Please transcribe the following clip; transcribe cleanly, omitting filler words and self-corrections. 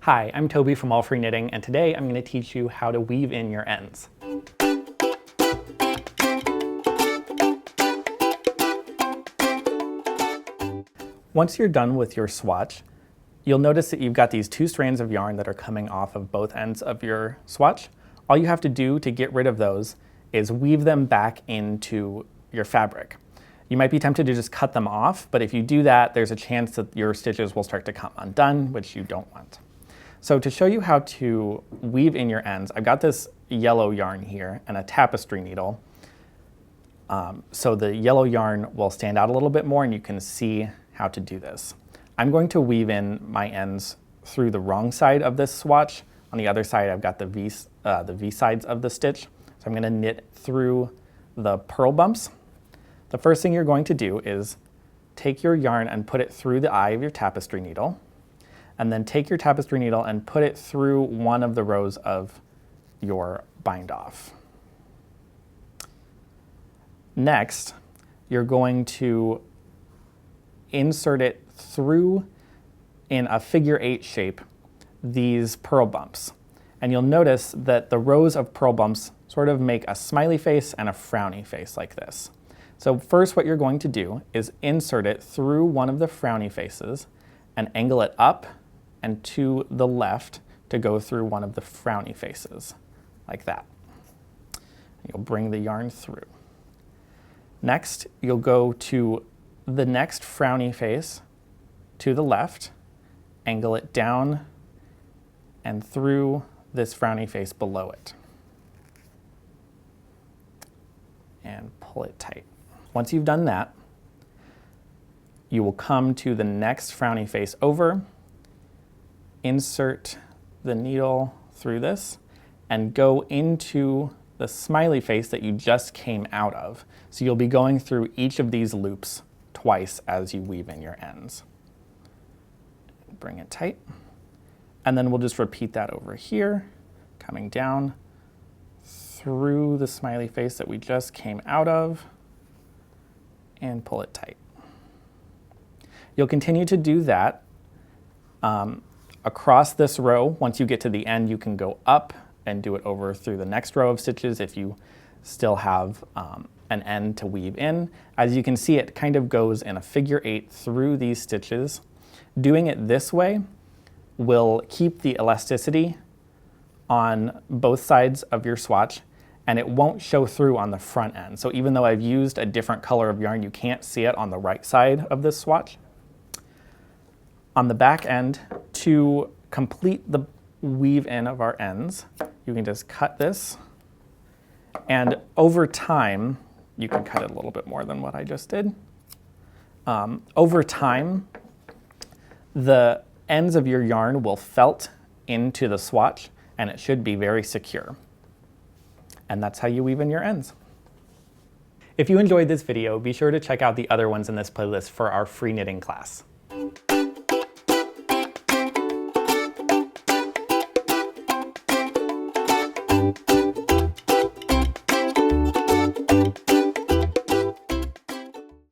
Hi, I'm Toby from AllFreeKnitting, and today I'm going to teach you how to weave in your ends. Once you're done with your swatch, you'll notice that you've got these two strands of yarn that are coming off of both ends of your swatch. All you have to do to get rid of those is weave them back into your fabric. You might be tempted to just cut them off, but if you do that, there's a chance that your stitches will start to come undone, which you don't want. So to show you how to weave in your ends, I've got this yellow yarn here and a tapestry needle. So the yellow yarn will stand out a little bit more and you can see how to do this. I'm going to weave in my ends through the wrong side of this swatch. On the other side, I've got the V sides of the stitch. So I'm going to knit through the purl bumps. The first thing you're going to do is take your yarn and put it through the eye of your tapestry needle, and then take your tapestry needle and put it through one of the rows of your bind off. Next, you're going to insert it through, in a figure 8 shape, these purl bumps. And you'll notice that the rows of purl bumps sort of make a smiley face and a frowny face like this. So first what you're going to do is insert it through one of the frowny faces and angle it up and to the left to go through one of the frowny faces, like that. You'll bring the yarn through. Next, you'll go to the next frowny face to the left, angle it down and through this frowny face below it, and pull it tight. Once you've done that, you will come to the next frowny face over, insert the needle through this, and go into the smiley face that you just came out of. So you'll be going through each of these loops twice as you weave in your ends. Bring it tight. And then we'll just repeat that over here, coming down through the smiley face that we just came out of, and pull it tight. You'll continue to do that across this row. Once you get to the end, you can go up and do it over through the next row of stitches if you still have an end to weave in. As you can see, it kind of goes in a figure 8 through these stitches. Doing it this way will keep the elasticity on both sides of your swatch, and it won't show through on the front end. So even though I've used a different color of yarn, you can't see it on the right side of this swatch. On the back end, to complete the weave in of our ends, you can just cut this, and over time, you can cut it a little bit more than what I just did. Over time, the ends of your yarn will felt into the swatch, and it should be very secure. And that's how you weave in your ends. If you enjoyed this video, be sure to check out the other ones in this playlist for our free knitting class.